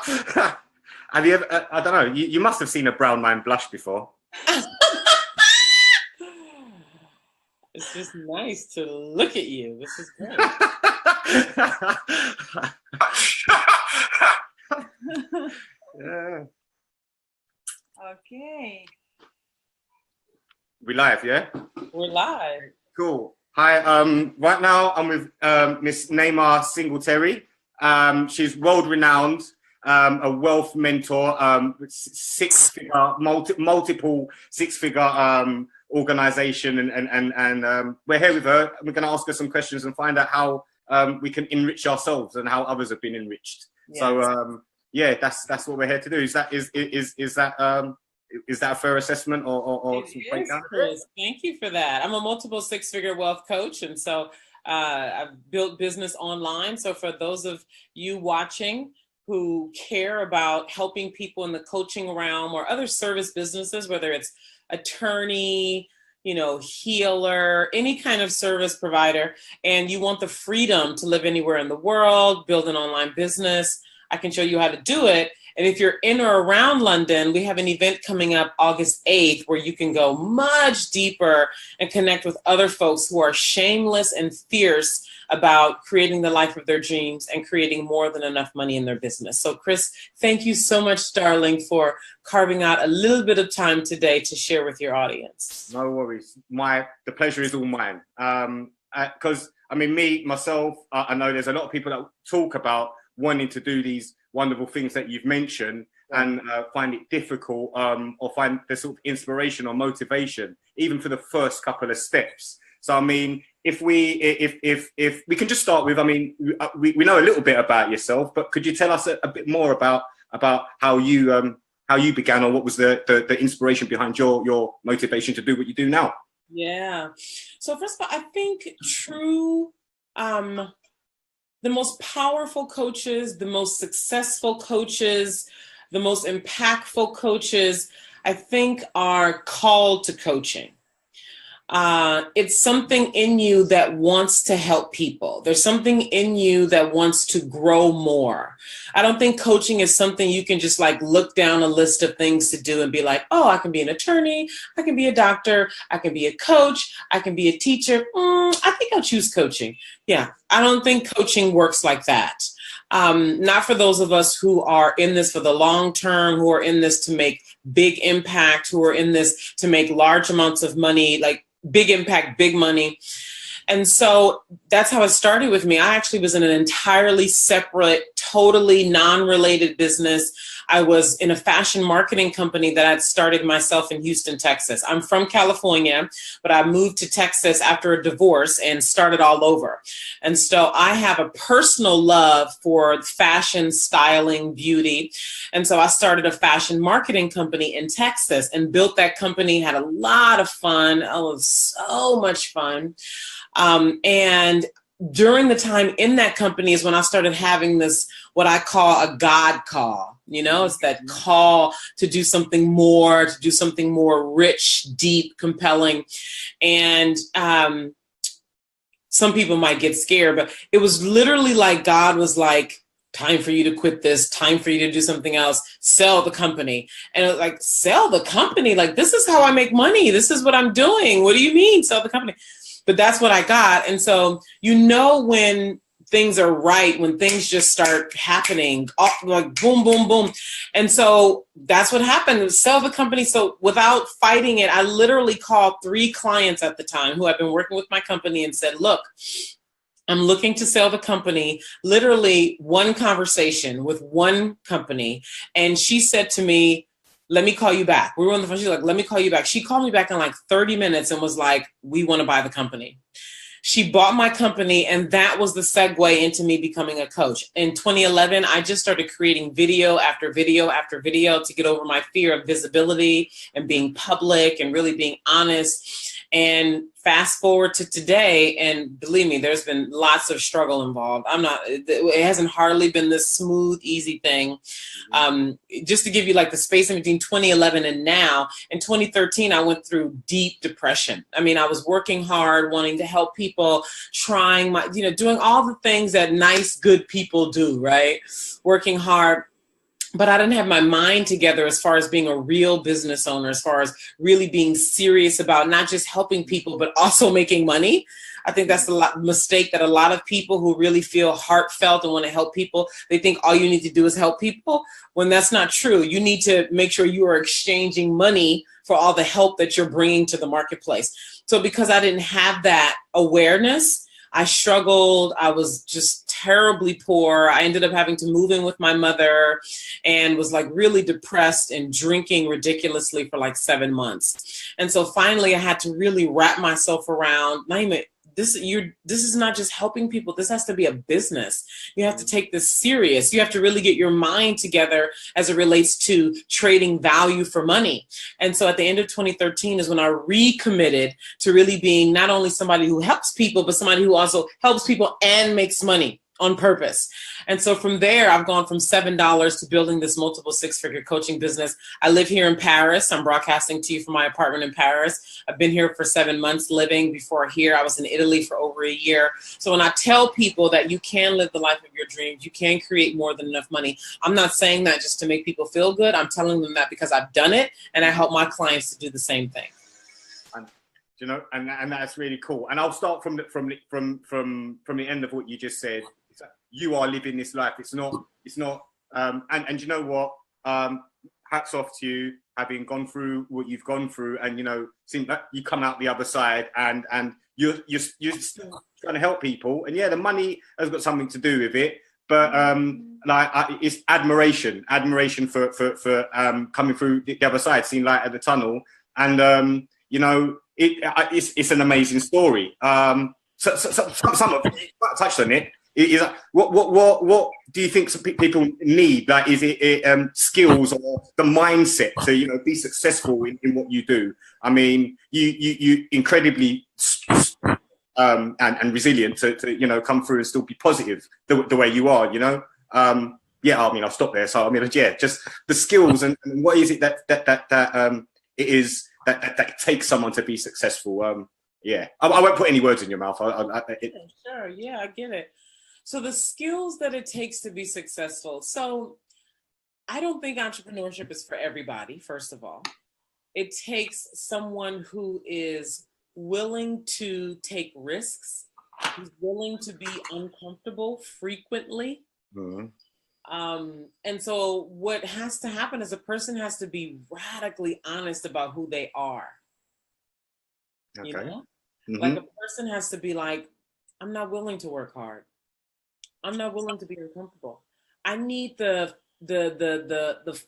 Have you ever, I don't know, you must have seen a brown man blush before. It's just nice to look at you. This is great. Yeah. Okay. We live, yeah? We're live. Cool. Hi, right now I'm with Miss Naima Singletary. She's world-renowned, a wealth mentor, six-figure, multiple six-figure organization, and we're here with her. We're going to ask her some questions and find out how we can enrich ourselves and how others have been enriched. Yes. So yeah, that's what we're here to do. Is that a fair assessment or some breakdown? Chris, thank you for that. I'm a multiple six-figure wealth coach, and so I've built business online. So for those of you watching who care about helping people in the coaching realm or other service businesses, whether it's attorney, healer, any kind of service provider, and you want the freedom to live anywhere in the world, build an online business, I can show you how to do it. And if you're in or around London, we have an event coming up August 8th where you can go much deeper and connect with other folks who are shameless and fierce about creating the life of their dreams and creating more than enough money in their business. So Chris, thank you so much, darling, for carving out a little bit of time today to share with your audience. No worries. The pleasure is all mine. Because myself, I know there's a lot of people that talk about wanting to do these wonderful things that you've mentioned and find it difficult or find the sort of inspiration or motivation, even for the first couple of steps. So, if we can just start with, we know a little bit about yourself, but could you tell us a bit more about how you began, or what was the inspiration behind your motivation to do what you do now? Yeah. So first of all, I think the most powerful coaches, the most successful coaches, the most impactful coaches, I think, are called to coaching. It's something in you that wants to help people. There's something in you that wants to grow more. I don't think coaching is something you can just look down a list of things to do and be like, oh, I can be an attorney, I can be a doctor, I can be a coach, I can be a teacher. I think I'll choose coaching. Yeah, I don't think coaching works like that. Not for those of us who are in this for the long term, who are in this to make big impact, who are in this to make large amounts of money, like big impact, big money. And so that's how it started with me. I actually was in an entirely separate, totally non-related business. I was in a fashion marketing company that I'd started myself in Houston, Texas. I'm from California, but I moved to Texas after a divorce and started all over. And so I have a personal love for fashion, styling, beauty. And so I started a fashion marketing company in Texas and built that company, had a lot of fun. It was so much fun. And during the time in that company is when I started having this, what I call a God call. It's that call to do something more, rich, deep, compelling. And some people might get scared, but it was literally like God was like, time for you to quit this, time for you to do something else, sell the company. And it was like, sell the company? Like, this is how I make money. This is what I'm doing. What do you mean, sell the company? But that's what I got. And so, when things are right, when things just start happening, like boom, boom, boom. And so that's what happened, sell the company. So without fighting it, I literally called 3 clients at the time who had been working with my company and said, look, I'm looking to sell the company. Literally one conversation with one company. And she said to me, let me call you back. We were on the phone. She's like, let me call you back. She called me back in 30 minutes and was like, we want to buy the company. She bought my company, and that was the segue into me becoming a coach. In 2011, I just started creating video after video after video to get over my fear of visibility and being public and really being honest. And fast forward to today, and believe me, there's been lots of struggle involved. It hasn't hardly been this smooth, easy thing. Just to give you the space in between 2011 and now, in 2013, I went through deep depression. I was working hard, wanting to help people, trying doing all the things that nice, good people do, right? Working hard. but I didn't have my mind together as far as being a real business owner, as far as really being serious about not just helping people, but also making money. I think that's a mistake that a lot of people who really feel heartfelt and want to help people, they think all you need to do is help people, when that's not true. You need to make sure you are exchanging money for all the help that you're bringing to the marketplace. So because I didn't have that awareness, I struggled. I was just terribly poor. I ended up having to move in with my mother and was like really depressed and drinking ridiculously for like 7 months. And so finally I had to really wrap myself around, Naima, this is not just helping people. This has to be a business. You have to take this serious. You have to really get your mind together as it relates to trading value for money. And so at the end of 2013 is when I recommitted to really being not only somebody who helps people, but somebody who also helps people and makes money on purpose. And so from there, I've gone from $7 to building this multiple six-figure coaching business. I live here in Paris. I'm broadcasting to you from my apartment in Paris. I've been here for 7 months living. Before here, I was in Italy for over a year. So when I tell people that you can live the life of your dreams, you can create more than enough money, I'm not saying that just to make people feel good. I'm telling them that because I've done it and I help my clients to do the same thing. And you know, and that's really cool. And I'll start from the end of what you just said. You are living this life. It's not, and you know what? Hats off to you, having gone through what you've gone through, and you know, seeing that you come out the other side, and you're still trying to help people. And yeah, the money has got something to do with it, but it's admiration for coming through the other side, seeing light at the tunnel, and you know, it's an amazing story. So some of it, touched on it. Is what do you think some people need? Like, is it skills or the mindset to, you know, be successful in what you do? I mean, you incredibly and resilient to you know, come through and still be positive the way you are. You know, yeah. I mean, I'll stop there. So I mean, yeah, just the skills and what is it that it is that takes someone to be successful. Yeah, I won't put any words in your mouth. Sure, yeah, I get it. So the skills that it takes to be successful. So I don't think entrepreneurship is for everybody, first of all. It takes someone who is willing to take risks, who's willing to be uncomfortable frequently. Mm-hmm. And so what has to happen is a person has to be radically honest about who they are. Okay. You know? Mm-hmm. Like a person has to be like, I'm not willing to work hard. I'm not willing to be uncomfortable. I need the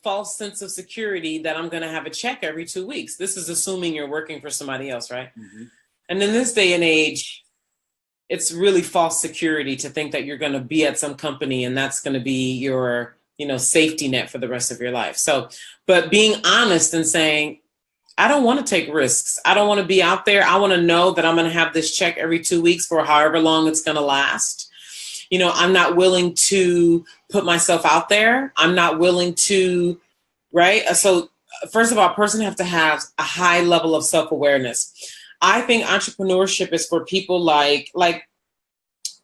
false sense of security that I'm going to have a check every 2 weeks. This is assuming you're working for somebody else, right? Mm-hmm. And in this day and age, it's really false security to think that you're going to be at some company and that's going to be your, you know, safety net for the rest of your life. So, but being honest and saying, I don't want to take risks. I don't want to be out there. I want to know that I'm going to have this check every 2 weeks for however long it's going to last. You know, I'm not willing to put myself out there. I'm not willing to, right? So first of all, a person has to have a high level of self-awareness. I think entrepreneurship is for people like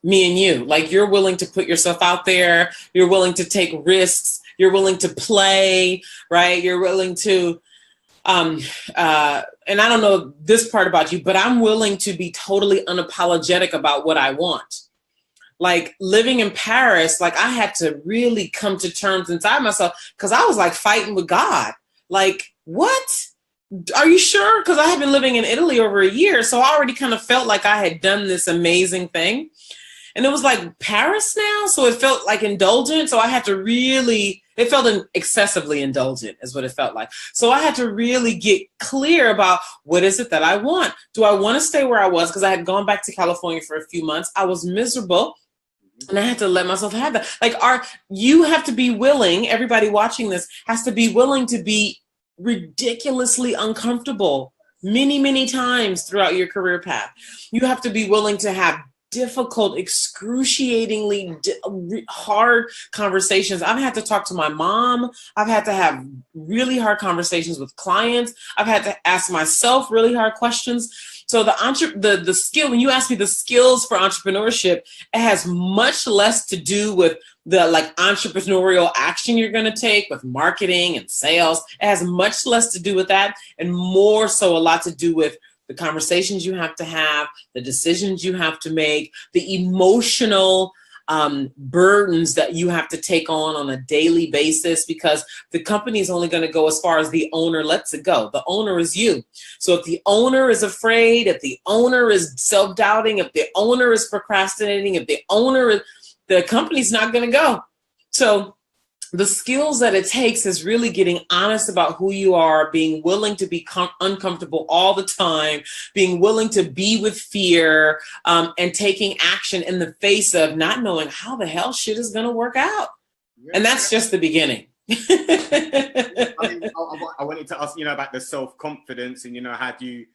me and you. Like, you're willing to put yourself out there. You're willing to take risks. You're willing to play, right? You're willing to, and I don't know this part about you, but I'm willing to be totally unapologetic about what I want. Like, living in Paris, like, I had to really come to terms inside myself because I was like fighting with God. Like, what? Are you sure? Because I had been living in Italy over a year. So I already kind of felt like I had done this amazing thing. And it was like Paris now. So it felt like indulgent. So I had to really, it felt excessively indulgent is what it felt like. So I had to really get clear about what is it that I want? Do I want to stay where I was? Because I had gone back to California for a few months. I was miserable. And I had to let myself have that. Like, you have to be willing, everybody watching this has to be willing to be ridiculously uncomfortable many, many times throughout your career path. You have to be willing to have difficult, excruciatingly hard conversations. I've had to talk to my mom. I've had to have really hard conversations with clients. I've had to ask myself really hard questions So the skill, when you ask me the skills for entrepreneurship, it has much less to do with the like entrepreneurial action you're going to take with marketing and sales. It has much less to do with that, and more so a lot to do with the conversations you have to have, the decisions you have to make, the emotional burdens that you have to take on a daily basis, because the company is only going to go as far as the owner lets it go. The owner is you. So if the owner is afraid, if the owner is self-doubting, if the owner is procrastinating, if the owner is, the company's not going to go. So the skills that it takes is really getting honest about who you are, being willing to be uncomfortable all the time, being willing to be with fear, and taking action in the face of not knowing how the hell shit is going to work out. Yeah. And that's just the beginning. I mean, I wanted to ask, about the self-confidence and, how do you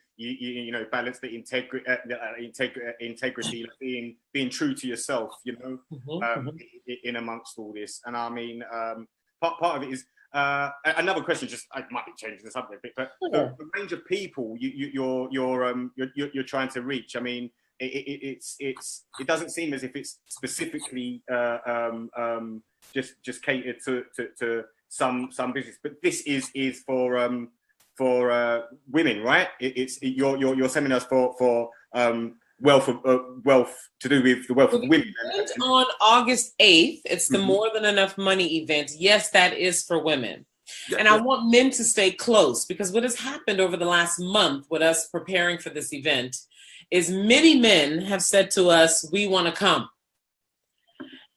balance the integrity, being true to yourself, in amongst all this. And I mean, part of it is another question. Just I might be changing the subject a bit, but the range of people you're trying to reach. I mean, it doesn't seem as if it's specifically just catered to some business, but this is for women, right? It's your seminars for wealth to do with the wealth of women. On August 8th, it's the More Than Enough Money event. Yes, that is for women. Yeah, and I want men to stay close, because what has happened over the last month with us preparing for this event is many men have said to us, we want to come.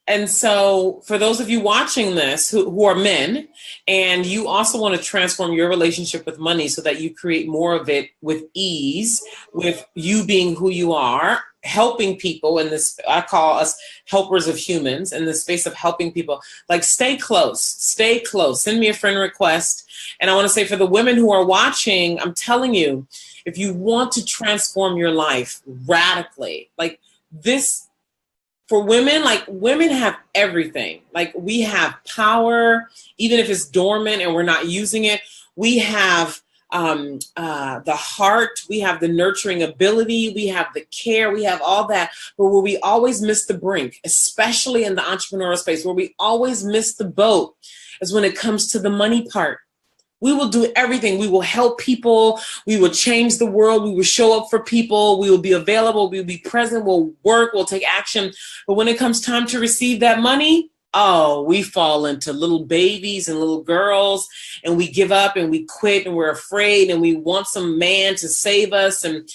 And so for those of you watching this who are men, and you also want to transform your relationship with money so that you create more of it with ease, with you being who you are, helping people in this, I call us helpers of humans, in the space of helping people, like stay close, send me a friend request. And I want to say for the women who are watching, I'm telling you, if you want to transform your life radically, like this, for women, like women have everything. Like we have power, even if it's dormant and we're not using it. We have the heart, we have the nurturing ability, we have the care, we have all that. But where we always miss the brink, especially in the entrepreneurial space, where we always miss the boat is when it comes to the money part. We will do everything. We will help people. We will change the world. We will show up for people. We will be available. We will be present. We'll work. We'll take action. But when it comes time to receive that money, oh, we fall into little babies and little girls, and we give up and we quit and we're afraid and we want some man to save us. And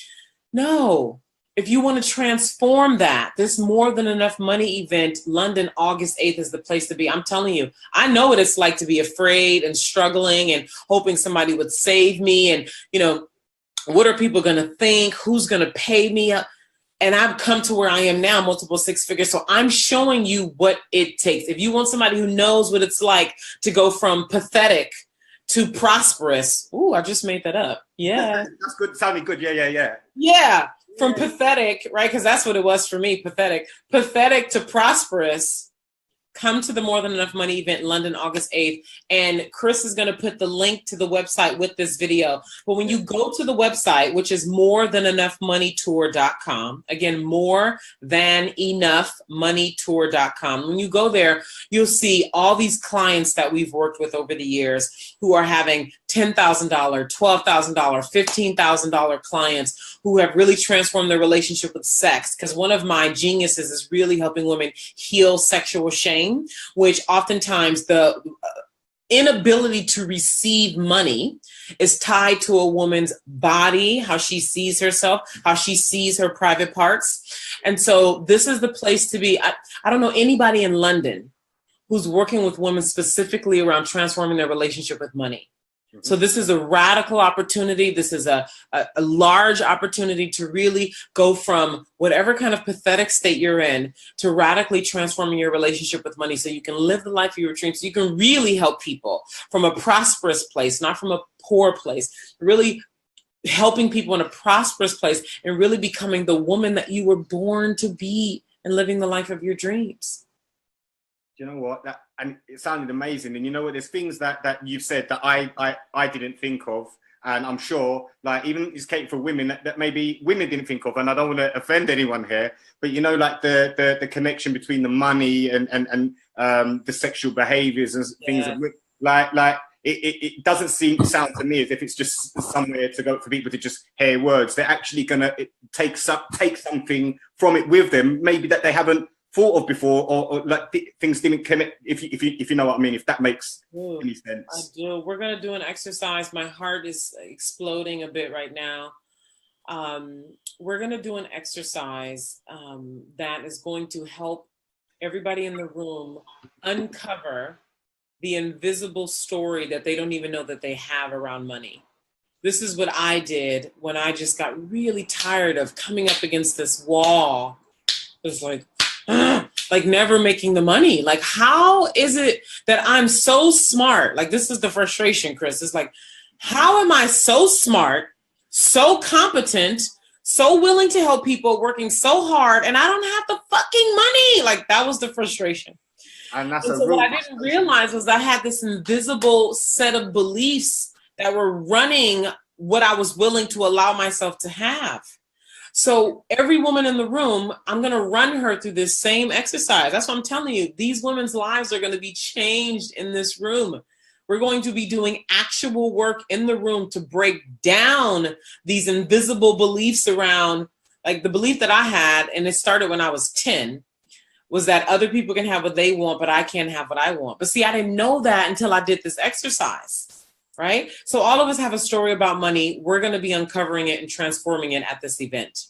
no. If you want to transform that, this More Than Enough Money event, London, August 8th is the place to be. I'm telling you, I know what it's like to be afraid and struggling and hoping somebody would save me. And, what are people going to think? Who's going to pay me up? And I've come to where I am now, multiple six figures. So I'm showing you what it takes. If you want somebody who knows what it's like to go from pathetic to prosperous. Ooh, I just made that up. Yeah. That's good. Sounding good. Yeah. Yeah. From pathetic, right? Because that's what it was for me, pathetic to prosperous. Come to the More Than Enough Money event in London, August 8th. And Chris is going to put the link to the website with this video. But when you go to the website, which is morethanenoughmoneytour.com, again, morethanenoughmoneytour.com. When you go there, you'll see all these clients that we've worked with over the years who are having $10,000, $12,000, $15,000 clients who have really transformed their relationship with sex. Because one of my geniuses is really helping women heal sexual shame, which oftentimes the inability to receive money is tied to a woman's body, how she sees herself, how she sees her private parts. And so this is the place to be. I don't know anybody in London who's working with women specifically around transforming their relationship with money. So this is a radical opportunity. This is a large opportunity to really go from whatever kind of pathetic state you're in to radically transforming your relationship with money so you can live the life of your dreams. So you can really help people from a prosperous place, not from a poor place, really helping people in a prosperous place and really becoming the woman that you were born to be and living the life of your dreams. You know what? And it sounded amazing. And you know what? There's things that you've said that I didn't think of. And I'm sure, like, even it's catered for women that maybe women didn't think of. And I don't want to offend anyone here, but you know, like the connection between the money and the sexual behaviors and things like it doesn't sound to me as if it's just somewhere to go for people to just hear words. They're actually gonna take something from it with them, maybe that they haven't thought of before, or like things didn't connect. If you know what I mean, if that makes any sense. I do. We're gonna do an exercise. My heart is exploding a bit right now. We're gonna do an exercise that is going to help everybody in the room uncover the invisible story that they don't even know that they have around money. This is what I did when I just got really tired of coming up against this wall. It was like never making the money. Like, how is it that I'm so smart? Like, this is the frustration, Chris. It's like, how am I so smart, so competent, so willing to help people, working so hard, and I don't have the fucking money? Like, that was the frustration. And that's so what I didn't realize was I had this invisible set of beliefs that were running what I was willing to allow myself to have. So every woman in the room, I'm going to run her through this same exercise. That's what I'm telling you. These women's lives are going to be changed in this room. We're going to be doing actual work in the room to break down these invisible beliefs around, like the belief that I had, and it started when I was 10, was that other people can have what they want, but I can't have what I want. But see, I didn't know that until I did this exercise, right? So all of us have a story about money. We're going to be uncovering it and transforming it at this event.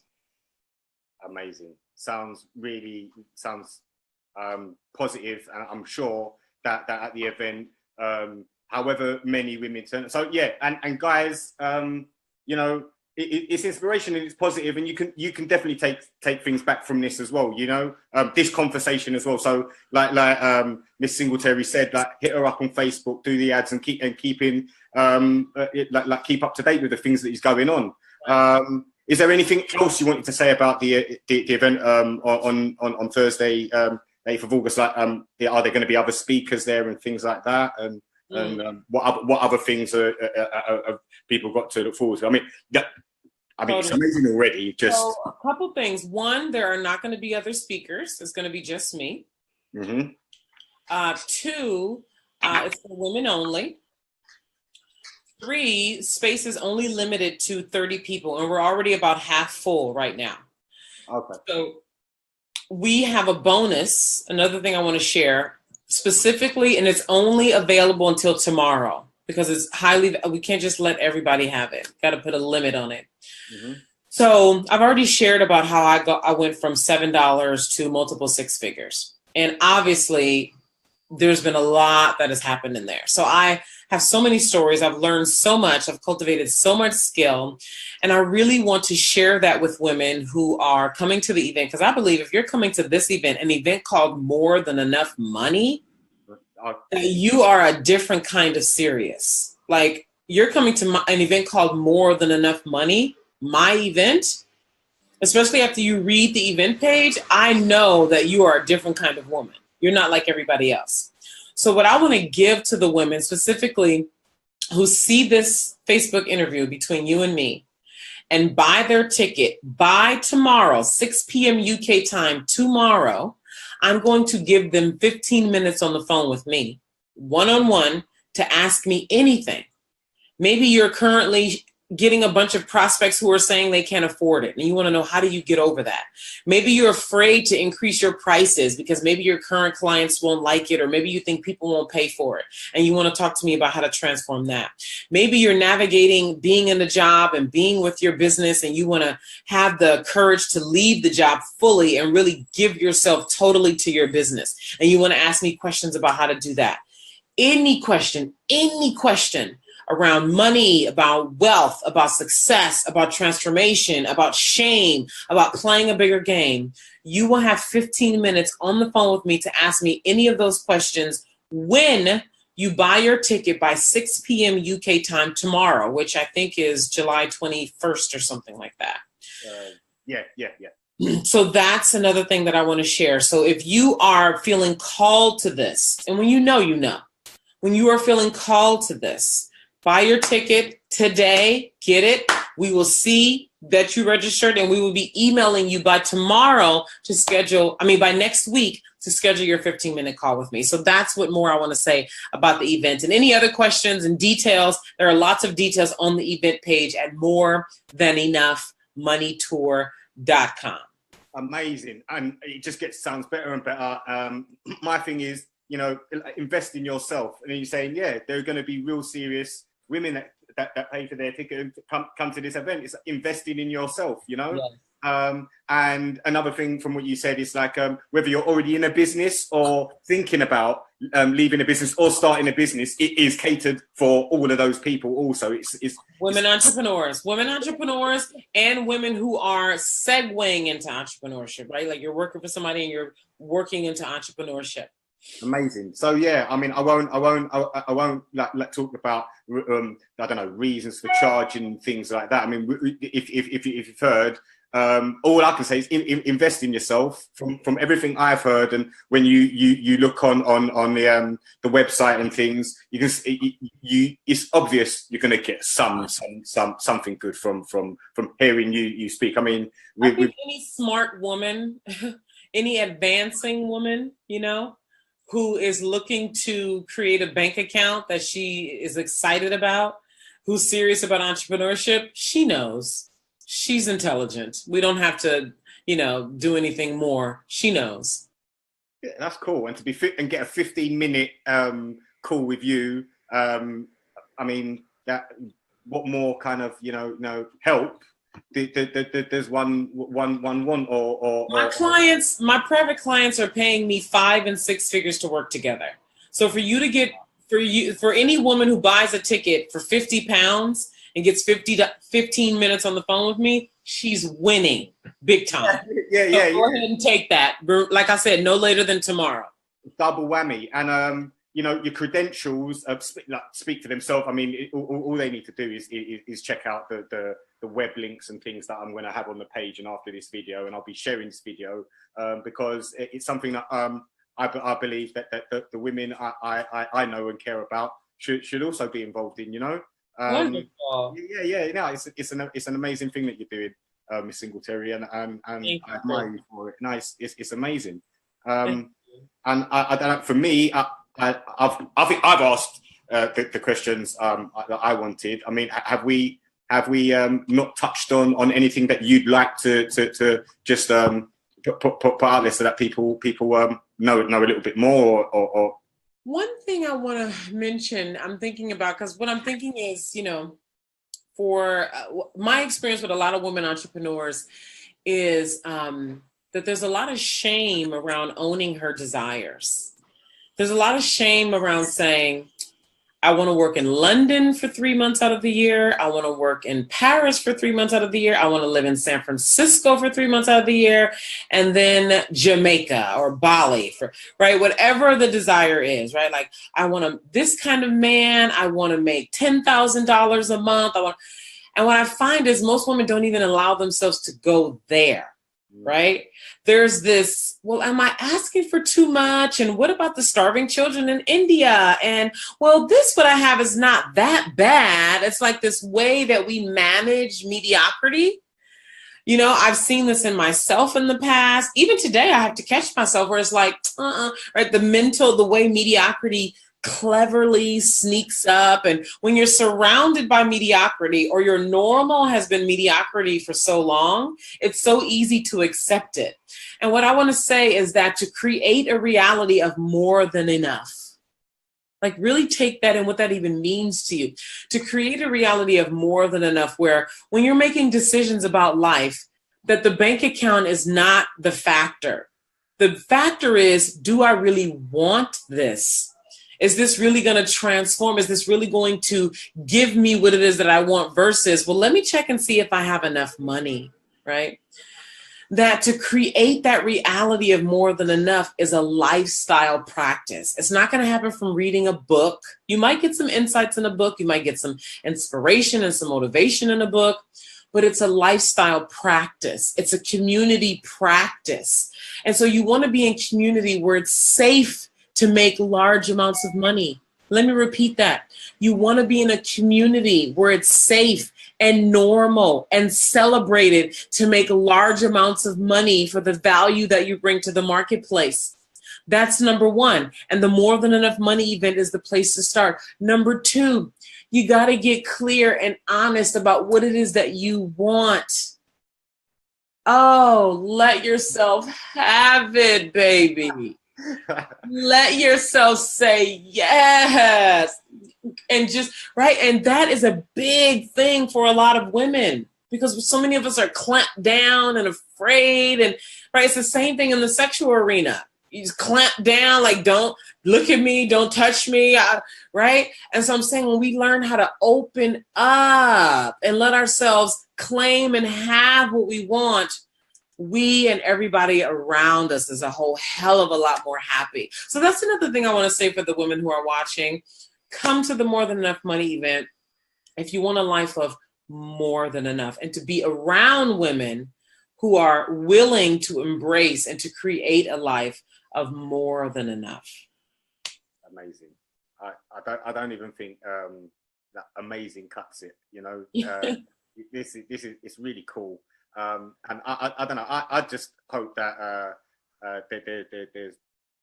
Amazing. Sounds positive. And I'm sure that at the event, however many women turn. So yeah, and guys, you know, it's inspiration and it's positive, and you can definitely take things back from this as well, you know, this conversation as well. So like Miss Singletary said, like, hit her up on Facebook, do the ads, and keep up to date with the things that is going on. Is there anything else you wanted to say about the event on Thursday, 8th of August? Like, are there going to be other speakers there and things like that? And what other things are people got to look forward to? I mean, it's amazing already. So a couple things. One, there are not going to be other speakers. It's going to be just me. Mm-hmm. Two, it's for women only. 3, space is only limited to 30 people, and we're already about half full right now. Okay. So we have a bonus. Another thing I want to share specifically, and it's only available until tomorrow because it's we can't just let everybody have it. Got to put a limit on it. Mm-hmm. So I've already shared about how I went from $7 to multiple 6 figures. And obviously there's been a lot that has happened in there. So I have so many stories. I've learned so much. I've cultivated so much skill. And I really want to share that with women who are coming to the event. Because I believe if you're coming to this event, an event called More Than Enough Money, that you are a different kind of serious. Like, you're coming to an event called More Than Enough Money, my event, especially after you read the event page, I know that you are a different kind of woman. You're not like everybody else. So what I want to give to the women specifically who see this Facebook interview between you and me and buy their ticket by tomorrow, 6 p.m. UK time tomorrow, I'm going to give them 15 minutes on the phone with me, one-on-one, to ask me anything. Maybe you're currently getting a bunch of prospects who are saying they can't afford it, and you want to know, how do you get over that? Maybe you're afraid to increase your prices because maybe your current clients won't like it, or maybe you think people won't pay for it, and you want to talk to me about how to transform that. Maybe you're navigating being in the job and being with your business, and you want to have the courage to leave the job fully and really give yourself totally to your business, and you want to ask me questions about how to do that. Any question around money, about wealth, about success, about transformation, about shame, about playing a bigger game, you will have 15 minutes on the phone with me to ask me any of those questions when you buy your ticket by 6 p.m. UK time tomorrow, which I think is July 21st or something like that. Yeah. So that's another thing that I want to share. So if you are feeling called to this, and when you know, when you are feeling called to this, Buy your ticket today. Get it. We will see that you registered, and we will be emailing you by tomorrow to schedule, by next week to schedule your 15-minute call with me. So that's what more I want to say about the event. And any other questions and details, there are lots of details on the event page at morethanenoughmoneytour.com. Amazing. And it just sounds better and better. My thing is, invest in yourself. And then you're saying, yeah, there are going to be real serious women that pay for their ticket and come to this event. It's investing in yourself, Yeah. And another thing from what you said is like, whether you're already in a business or thinking about leaving a business or starting a business, it is catered for all of those people also. It's women entrepreneurs, and women who are segueing into entrepreneurship, right? Like you're working for somebody and you're working into entrepreneurship. Amazing. So yeah, I won't like talk about I don't know, reasons for charging, things like that. I mean, if you've heard, all I can say is invest in yourself. From everything I've heard, and when you look on the website and things, you can it's obvious you're going to get something good from hearing you speak. I mean, I think any smart woman, any advancing woman, who is looking to create a bank account that she is excited about, who's serious about entrepreneurship, she knows. She's intelligent. We don't have to, do anything more. She knows. Yeah, that's cool. And to be fit and get a 15-minute call with you, that what more kind of help? There's one want or my private clients are paying me 5 and 6 figures to work together. So for any woman who buys a ticket for £50 and gets 15 minutes on the phone with me, she's winning big time. Yeah. Go ahead and take that. Like I said, no later than tomorrow. Double whammy. And your credentials speak for themselves. I mean, all they need to do is check out the web links and things that I'm going to have on the page and after this video, and I'll be sharing this video because it's something that I believe that the women I know and care about should also be involved in. Wonderful. Yeah. No, it's an amazing thing that you're doing, Miss Singletary, and I admire you for it. Nice, it's amazing. And I don't know. For me, I think I've asked the questions that I wanted. I mean, have we not touched on anything that you'd like to just put out there so that people know a little bit more? Or one thing I want to mention, I'm thinking about, because what I'm thinking is, for my experience with a lot of women entrepreneurs is that there's a lot of shame around owning her desires. There's a lot of shame around saying, I want to work in London for 3 months out of the year. I want to work in Paris for 3 months out of the year. I want to live in San Francisco for 3 months out of the year. And then Jamaica or Bali right? Whatever the desire is, right? Like, I want this kind of man. I want to make $10,000 a month. And what I find is most women don't even allow themselves to go there. Right? There's this, well, am I asking for too much? And what about the starving children in India? And well, what I have is not that bad. It's like this way that we manage mediocrity. I've seen this in myself in the past. Even today, I have to catch myself where it's like, right? The way mediocrity cleverly sneaks up. And when you're surrounded by mediocrity, or your normal has been mediocrity for so long, it's so easy to accept it. And what I want to say is that to create a reality of more than enough, like really take that and what that even means to you, to create a reality of more than enough, where when you're making decisions about life, that the bank account is not the factor. The factor is, do I really want this? Is this really going to transform? Is this really going to give me what it is that I want versus, well, let me check and see if I have enough money, right? That to create that reality of more than enough is a lifestyle practice. It's not going to happen from reading a book. You might get some insights in a book. You might get some inspiration and some motivation in a book, but it's a lifestyle practice. It's a community practice. And so you want to be in community where it's safe to make large amounts of money, Let me repeat that. You want to be in a community where it's safe and normal and celebrated to make large amounts of money for the value that you bring to the marketplace. That's number one. And the More Than Enough Money event is the place to start. Number two, you got to get clear and honest about what it is that you want. Oh, let yourself have it, baby. Let yourself say yes. And just, right? And that is a big thing for a lot of women, because so many of us are clamped down and afraid. And right, it's the same thing in the sexual arena. You just clamp down, like, don't look at me, don't touch me, right? And so I'm saying, when we learn how to open up and let ourselves claim and have what we want, we and everybody around us is a whole hell of a lot more happy. So that's another thing I want to say for the women who are watching. Come to the More Than Enough Money event if you want a life of more than enough, and to be around women who are willing to embrace and to create a life of more than enough. Amazing. I don't even think that amazing cuts it. You know, this is it's really cool. And I don't know. I just hope that there's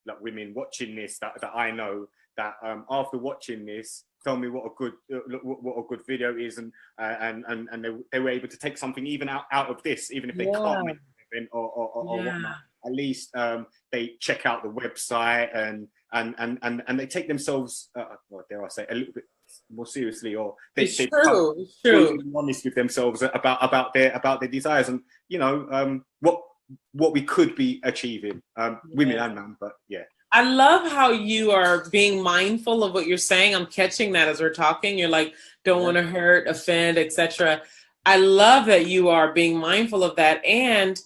like women watching this that I know that after watching this, tell me what a good video is, and they were able to take something even out of this, even if they can't make an event or whatnot. At least they check out the website and they take themselves, well, dare I say, a little bit more seriously, or it's true. honest with themselves about their desires, and you know what we could be achieving, women and men. But yeah. I love how you are being mindful of what you're saying. I'm catching that as we're talking. You're like, don't want to hurt, offend, etc. I love that you are being mindful of that. And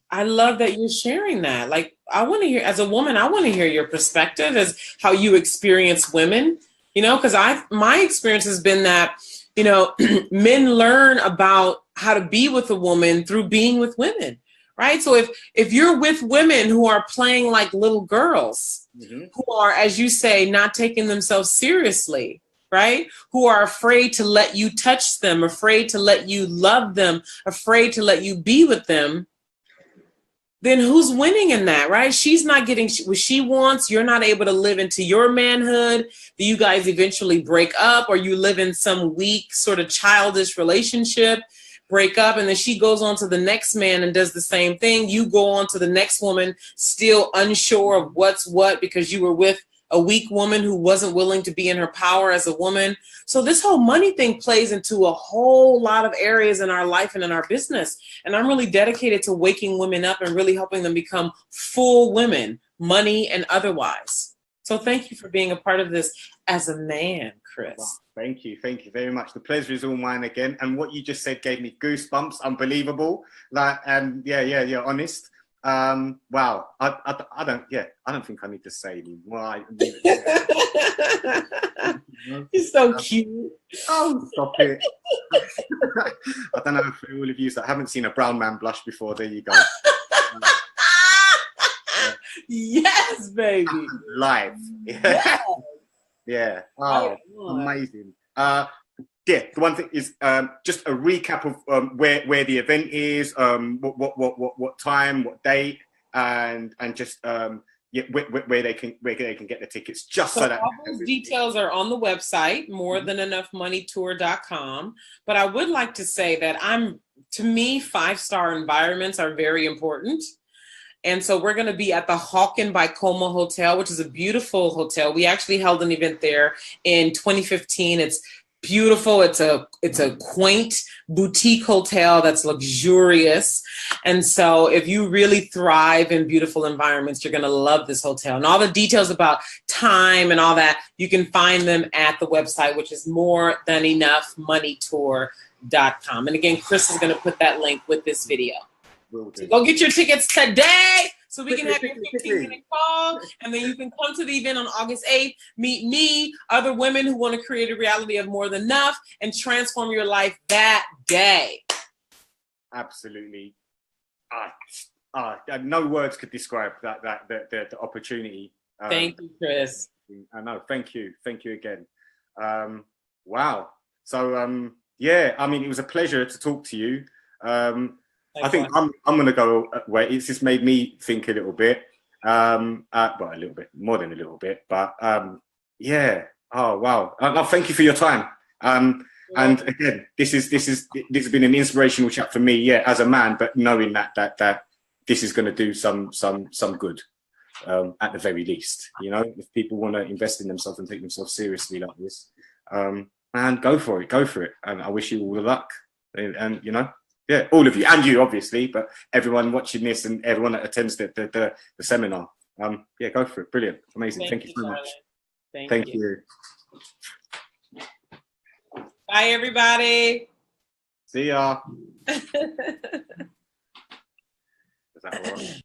I love that you're sharing that. Like, I want to hear, as a woman, I want to hear your perspective as how you experience women, you know, because my experience has been that, you know, men learn about how to be with a woman through being with women. Right. So if you're with women who are playing like little girls, who are, as you say, not taking themselves seriously, right, who are afraid to let you touch them, afraid to let you love them, afraid to let you be with them, then who's winning in that, right? She's not getting what she wants. You're not able to live into your manhood. Do you guys eventually break up, or you live in some weak, sort of childish relationship? Break up, and then she goes on to the next man and does the same thing. You go on to the next woman, still unsure of what's what, because you were with a weak woman who wasn't willing to be in her power as a woman. So this whole money thing plays into a whole lot of areas in our life and in our business. And I'm really dedicated to waking women up and really helping them become full women, money and otherwise. So thank you for being a part of this as a man, Chris. Wow. Thank you very much. The pleasure is all mine again. And what you just said gave me goosebumps. Unbelievable. Like, and yeah, honest. Wow. I don't think I need to say anymore. You're so cute. Oh, stop it. I don't know, for all of you that haven't seen a brown man blush before, there you go. Yes, baby. Live. Yes. Yeah. Oh, amazing. The one thing is just a recap of where the event is, what time, what date, and just where they can get the tickets. Just so that all those details are on the website, morethanenoughmoneytour.com. But I would like to say that to me, 5-star environments are very important. And so we're going to be at the Hawken by Como Hotel, which is a beautiful hotel. We actually held an event there in 2015. It's beautiful. It's a quaint boutique hotel that's luxurious. And so if you really thrive in beautiful environments, you're going to love this hotel. And all the details about time and all that, you can find them at the website, which is morethanenoughmoneytour.com. And again, Chris is going to put that link with this video. So go get your tickets today so we can have your 15-minute call, and then you can come to the event on August 8th, meet me, other women who want to create a reality of more than enough and transform your life that day. Absolutely. No words could describe the opportunity. Thank you, Chris. I know. Thank you again. Wow. So yeah, I mean, it was a pleasure to talk to you. I think I'm gonna go away. It's just made me think a little bit. Well, a little bit more than a little bit, but yeah. Oh wow. No, thank you for your time. And again, this has been an inspirational chat for me, yeah, as a man, but knowing that this is going to do some good, at the very least. You know, if people want to invest in themselves and take themselves seriously like this, man, go for it, and I wish you all the luck. And you know, yeah, all of you, and you obviously, but everyone watching this and everyone that attends the seminar, yeah, go for it. Brilliant, amazing. Thank you so much. Thank you. Bye, everybody. See ya. Is that all right?